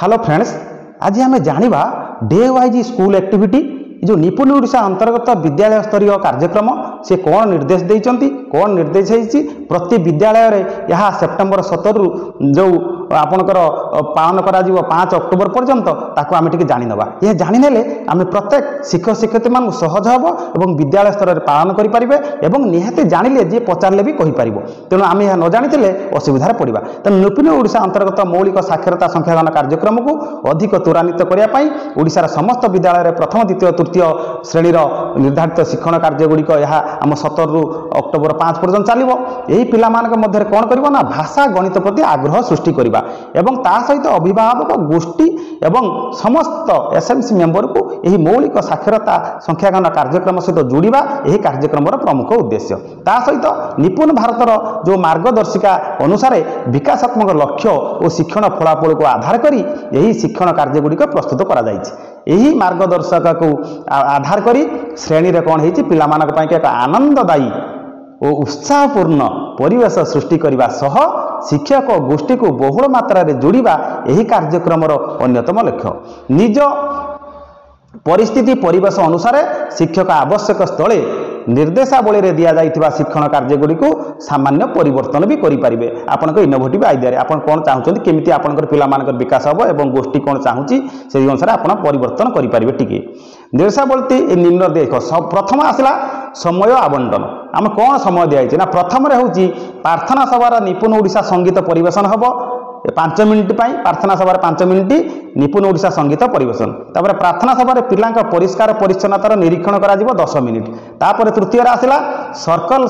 Hello friends, आज आम जाना डे वाइज स्कूल एक्टिविटी जो निपुण ओडिशा अंतर्गत विद्यालय स्तरीय कार्यक्रम से कौन निर्देश देइचंती कौन निर्देश है प्रति विद्यालय रे यह सेप्टेम्बर 17 रु जो आपणकर पालन करा 5 अक्टोबर पर्यंत ताको आम टे जाणीनवा। यह जाणीने आम प्रत्येक शिक्षक शिक्षयित्री मान सहज हम और विद्यालय स्तर में पालन करें निहाती जानिले जी पचारे भी कहीपर। तेणु आम यह न जानी असुविधार पड़ा। तेणु निपुण ओडिशा अंतर्गत मौलिक साक्षरता संख्यागण कार्यक्रम को अधिक त्वरान्वित करने ओडिशार समस्त विद्यालय प्रथम द्वितीय तृतीय श्रेणी निर्धारित शिक्षण कार्यगुड़िक यह आम 17 रु अक्टोबर 5 पर्यंत चलो। यही पिला मध्य कौन कर भाषा गणित प्रति आग्रह सृष्टि करने एवं ता सहित अभिभावक गोष्ठी एवं समस्त एसएमसी मेंबर को यही मौलिक साक्षरता संख्यागण कार्यक्रम सहित जोड़िबा यही कार्यक्रम प्रमुख उद्देश्य। ता सहित निपुण भारतर जो मार्गदर्शिका अनुसार विकासात्मक लक्ष्य और शिक्षण फलाफल को आधार करी यही शिक्षण कार्यगुड़िक प्रस्तुत करा जायछि। यही मार्गदर्शक को आधार करी श्रेणी रे कौन होइछि पिला मानक पई एक आनंददायी और उत्साहपूर्ण परिवेश सृष्टि करने सह शिक्षक गोष्ठी को बहुल मात्रा रे जोड़िबा यही कार्यक्रम अन्यतम लक्ष्य। निज परिस्थिति परिवेश अनुसार शिक्षक आवश्यक स्थले निर्देशावली रे दिया जाइथिबा शिक्षण कार्यगुड़ी को सामान्य परिवर्तन भी करें। आपन इनोवेटिव आइडिया आपन कौन चाहते केमिति आपनकर पिला मानकर विकास हम एवं गोष्ठी कौन चाहूँगी से अनुसार आपन परिवर्तन करें। टिके निर्देशावली निम्न देख प्रथम आसला समय आवंटन आम कौन समय दिखाई ना प्रथम हूँ प्रार्थना सभार निपुण ओडिशा संगीत परिवेशन हम 5 मिनिट प्रार्थना सभार 5 मिनिट निपुण ओडिशा संगीत परिवेशन। तापर प्रार्थना सभार पिलांक परिष्कार परिच्छन्नतार निरीक्षण करा 10 मिनिट। तापर तृतीय आसला सर्कल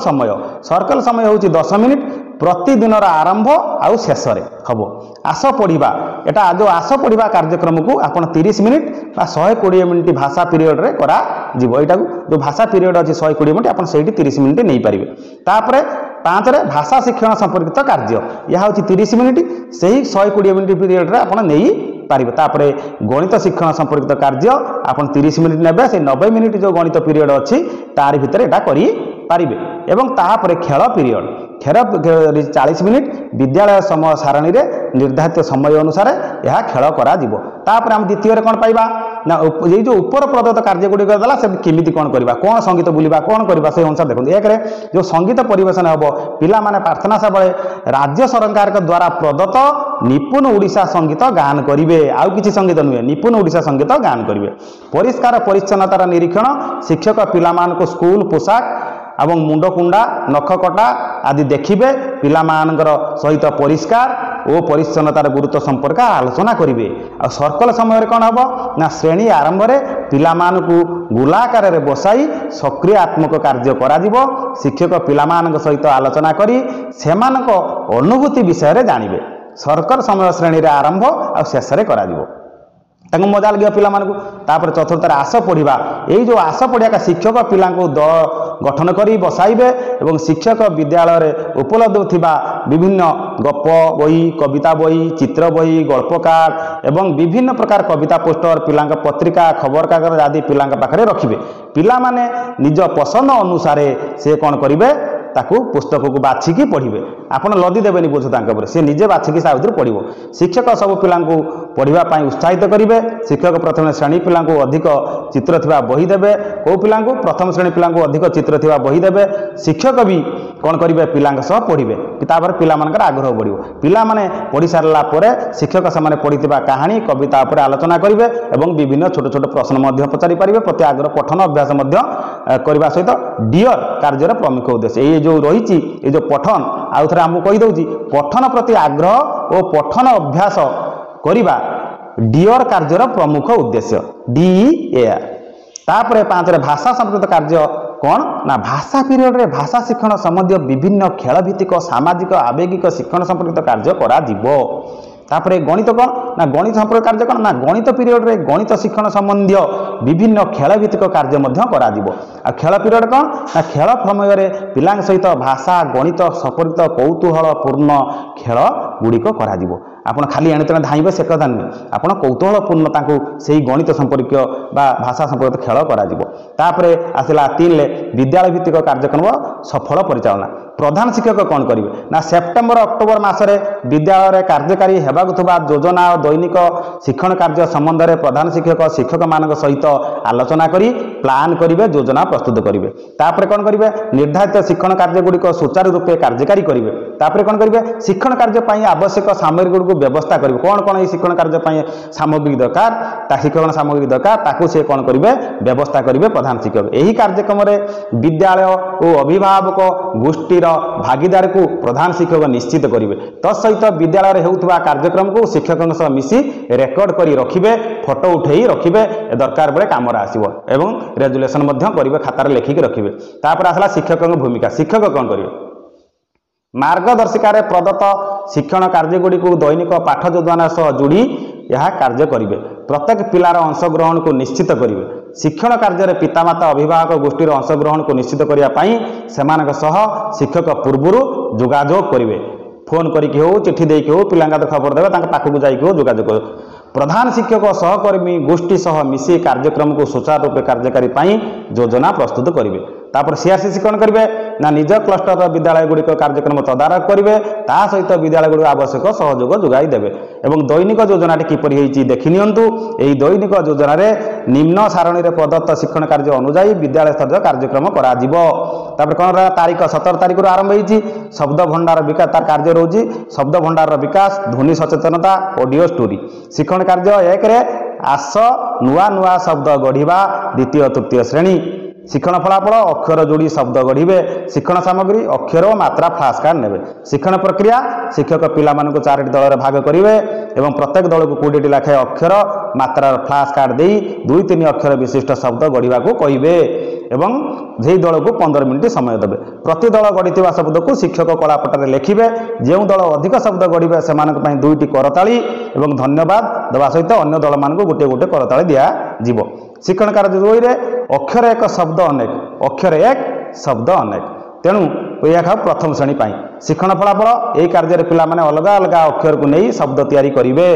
समय हूँ 10 मिनिट प्रतिदिन आरंभ आउ शेष हम। आस पढ़ा एटा जो आस पढ़ा कार्यक्रम को आपन 30 मिनिट 120 मिनिट भाषा पीरियड रे करा जीवो। एटा जो भाषा पीरियड अच्छी 120 मिनिट आपन सेठी 30 मिनिट नहीं पारिबे। तापर 5 रे भाषा शिक्षण संपर्कित कार्य यह हूँ 30 मिनिट से ही 120 मिनिट पीरियड रे आपन नहीं पारिबे। तापर गणित शिक्षण संपर्कित कार्य आपन 30 मिनिट नेबे से 90 मिनिट जो गणित पीरियड अच्छी तार भीतर एटा करी पारिबे। एवं तापर खेल पीरियड 40 मिनिट विद्यालय समय सारणी रे निर्धारित समय अनुसार यह खेल करा जीवो। तापर हम द्वितीय कौन पाइबा ना ये जो उपर प्रदत्त कार्यगुड़ी गला से केमिति कौन करबा कौन संगीत बुलिबा कौन करबा से अनुसार देखो। एक जो संगीत परिवेशन हम पिला माने प्रार्थना सभा राज्य सरकार के द्वारा प्रदत्त निपुण ओडिशा संगीत गान करेंगे। आउ किसी संगीत नुहे निपुण ओडिशा संगीत गान करेंगे। परिष्कार परिच्छन्नतार निरीक्षण शिक्षक पिला मान को स्कूल पोशाक एवं मुंड कुंडा नख कटा आदि देखिए पिला मानकर सहित परिष्कार और परिच्छन्नतार गुरुत्व संपर्क आलोचना करेंगे। आ सर्कल समय कौन हम ना श्रेणी आरंभ में पिला मान को गोलाकार रे बसाई सक्रियात्मक कार्य करा जीवो। शिक्षक पिला मान सहित आलोचना करी सेमानक अनुभूति विषय रे जानिबे। सर्कल समय श्रेणी रे आरंभ आ शेष रे करा जीवो तांको मजा लगे पिला मानकु। तापर चतुर्थ आस पढ़ा यही जो आस पढ़ा का शिक्षक पिला दल गठन करी बसाइबे एवं शिक्षक विद्यालय रे उपलब्ध थिबा विभिन्न गप बही कविता बही चित्र बही गल्प कार्ड एवं विभिन्न प्रकार कविता पोस्टर पिला पत्रिका खबर कागज आदि पिला पाखे रखिबे। पिला माने निज पसंद अनुसार से कौन करेंगे ताकू पुस्तक को बाछिकी पढ़े। आपड़ लदी देवेनि बोझ तांके सी निजे बाछिकी सावित्री पढ़ो। शिक्षक सब पिला पढ़ाई उत्साहित करेंगे। शिक्षक प्रथम श्रेणी पिला अधिक चित्र थिबा बही देवे कौ पिला प्रथम श्रेणी पिला अधिक चित्र थिबा बही देवे। शिक्षक भी कौन करेंगे पिला पढ़े तापर पिला मानकर आग्रह बढ़ो। पिला माने पढ़ी सारा पर शिक्षक से पढ़ी कहानी कविता पर आलोचना करेंगे और विभिन्न छोट छोट प्रश्न पचारि पारे। प्रति आग्रह पठन अभ्यास करने सहित डियर कार्यर प्रमुख उद्देश्य ये जो रही ये जो पठन आउ थे आमको कहीदे पठन प्रति आग्रह और पठन अभ्यास करने डियर कार्यर प्रमुख उद्देश्य DEAR। तापर 5 रे भाषा संपर्कित कार्य कौन ना भाषा पीरियड रे भाषा शिक्षण संबंधी विभिन्न खेल भित्तिक सामाजिक आवेगिक शिक्षण संपर्कित कार्य करा जीवो। तापर गणित कौन ना गणित संपर्क कार्य कौन ना गणित पीरियड रे गणित शिक्षण संबंधी विभिन्न खेल भित्तिक कार्य करा जीवो। आ खेल पीरियड कौन ना खेल समय पिला सहित भाषा गणित सपरित कौतूहलपूर्ण खेल गुड़िक करा आपण खाली एणे तेणे धाइबे से कथा नुहे आपण कौतूहलपूर्ण से गणित संपर्क भाषा संपर्क खेल कर आसला 3 विद्यालय भित्तिक कार्यक्रम सफल परिचालना प्रधान शिक्षक कौन करेंगे ना सेप्टेम्बर अक्टोबर मासरे विद्यालय कार्यकारी होगा योजना और दैनिक शिक्षण कार्य संबंध में प्रधान शिक्षक शिक्षक मान सहित आलोचना करी प्लान करेंगे योजना प्रस्तुत करेंगे तापर कौन करेंगे निर्धारित शिक्षण कार्य गुड़िक सुचारू रूपे कार्यकारी करेंगे तापर कौन करेंगे शिक्षण कार्य आवश्यक सामग्री गुड़ व्यवस्था करेंगे कौन कौन ये शिक्षण कार्य सामग्री दरकार शिक्षण सामग्री दरकार ताकू से कौन करेंगे व्यवस्था करेंगे प्रधान शिक्षक यही कार्यक्रम में विद्यालय और अभिभावक गोष्ठी भागीदार को प्रधान शिक्षक निश्चित करेंगे तत्सहित विद्यालय होता कार्यक्रम को शिक्षकों सह मिसी रेकर्ड कर रखिए फोटो उठे रखिए दरकार बेले कम आसो एवं रेजुलेसन करेंगे खातार लिखिक रखिए तापर आसला शिक्षकों भूमिका शिक्षक कौन करेंगे मार्गदर्शिका प्रदत्त शिक्षण कार्यगुड़ी को दैनिक पाठ योजना सह जोड़ी यह कार्य करेंगे प्रत्येक पिलार अंशग्रहण को निश्चित करेंगे शिक्षण कार्य पितामाता अभिभावक गोष्ठी अंशग्रहण को निश्चित करने से शिक्षक पूर्वर जोगाजोग करेंगे फोन करके हो चिठी देकी हो पिला खबर देवे पाखक जाइए जोगाजोग प्रधान शिक्षक सहकर्मी गोष्ठी सह मिसी कार्यक्रम को सुचारू रूपे कार्यकारी योजना प्रस्तुत करेंगे तापर सीआरसीसी कौन करेंगे ना निज क्लस्टर विद्यालय गुड़िक कार्यक्रम तदारख करेंगे ता सहित विद्यालय गुड़ आवश्यक सहयोग जोगाई देवे एवं दैनिक योजना किपर देखि नियंतु एही दैनिक योजना रे निम्न सारणी रे प्रदत्त शिक्षण कार्य अनुसार विद्यालय स्तर कार्यक्रम करा जिवो तापर कौन रहा तारीख 17 तारीख आरंभ होती शब्द भंडार विकास तार कार्य रोजी शब्द भंडार विकास ध्वनि सचेतनता ऑडियो स्टोरी शिक्षण कार्य 1 रे आस नुआ नुआ शब्द गढ़िबा द्वितीय तृतीय श्रेणी शिक्षण फलाफल अक्षर जोड़ी शब्द गढ़े शिक्षण सामग्री अक्षर और मात्रा फ्लाश कार्ड ने शिक्षण प्रक्रिया शिक्षक पिला 4 दल भाग करेंगे एवं प्रत्येक दल को 20 लाखे अक्षर मात्रा फ्लाश कार्ड दे 2-3 अक्षर विशिष्ट शब्द गढ़ा को कहे एवं जे दल को 15 मिनिट समय देवे प्रति दल गढ़ी शब्द को शिक्षक कलापटर लिखिए जो दल अधिक शब्द गढ़े से 2टी करताली एवं धन्यवाद देवा सहित अन्य दल मान गोटे गोटे करताली दिज्व शिक्षण कार्य 2 रे अक्षर एक शब्द अनेक अक्षर एक शब्द अनेक तेणु यह प्रथम श्रेणी शिक्षण फलाफल यही कार्य पिला माने अलग अलग अक्षर को नहीं शब्द तैयारी करेंगे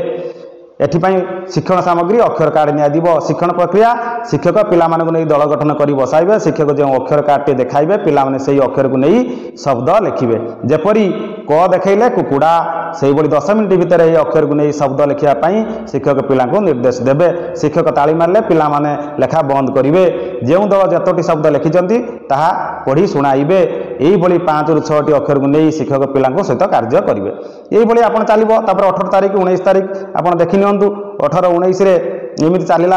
एथिपाई शिक्षण सामग्री अक्षर कार्ड नियादिबो शिक्षण प्रक्रिया शिक्षक पिला मानक नहीं दल गठन कर बसाइबे शिक्षक जो अक्षर कार्ड देखाइबे पिला माने सही अक्षर को नहीं शब्द लिखिबे जेपरी क देखैले कुकुड़ा से 10 मिनिट भितर ये अक्षर को नहीं शब्द लिखापी शिक्षक पिला निर्देश देवे शिक्षक ताली मारे पिला माने लेखा बंद करेंगे जो दल जतोटी शब्द लिखिं ताहा पढ़ी शुणाइबे यही 5 ରୁ 6टी अक्षर को नहीं शिक्षक पिला सहित कार्य करेंगे यही आप चलो 18 तारीख 19 तारीख आप देखि नियंतु 18-19 एमती चलला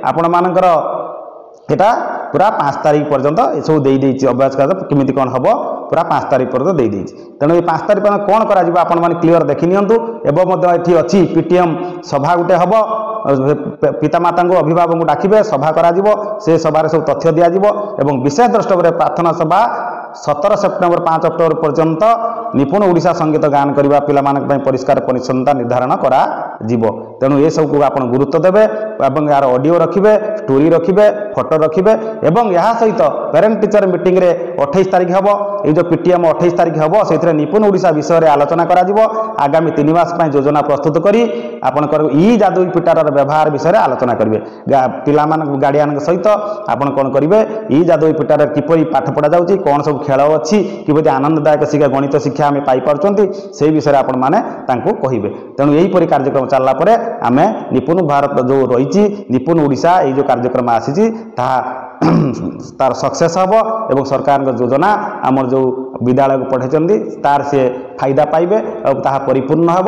आपण मानकर एटा पूरा 5 तारीख पर्यंत सब दे अभ्यास कार्य केमी कौन हम पूरा 5 तारीख पर्यंत दे तेणु ये 5 तारीख पर कौन कर आपण मैंने क्लीयर देखि नियंतु एवं ये अच्छी पीटीएम सभा गुटे हम पितामाता को अभिभावक को डाकिबे सभा करा से सभार सब तथ्य दिज्व एवं विशेष द्रष्टव्य प्रार्थना सभा 17 सेप्टेम्बर 5 अक्टोबर पर्यंत निपुण ओडिशा संगीत गान करने पिला परिष्कार परिच्छन्नता निर्धारण करा जीवो तेणु ये सब को आप गुरुत्व देवे और यार ऑडियो रखिए स्टोरी रखिए फोटो रखिए एवं यह सहित पेरेंट टीचर मीटिंग रे 28 तारीख हम ये जो पीटीएम 28 तारीख हम से निपुण ओडिशा विषय में आलोचना करा आगामी 3 मास योजना प्रस्तुत करी आपंकर ई जादुई पिटार व्यवहार विषय में आलोचना करेंगे पिला गार्डियन सहित आप कौन करेंगे ई जादुई पिटार किपरि पाठ पढ़ा जाऊँगी कौन सब खेल अच्छी कि आनंददायक शिक्षा गणित शिक्षा आम पाई से विषय आप कहे तेणु यहीपरि कार्यक्रम चलला परे आमे निपुण भारत जो रही निपुण ओडिशा ये जो कार्यक्रम आसी तार सक्सेस हम एवं सरकार योजना आमर जो विद्यालय को पढ़े तार से फायदा पाइबे और ताहा परिपूर्ण हम।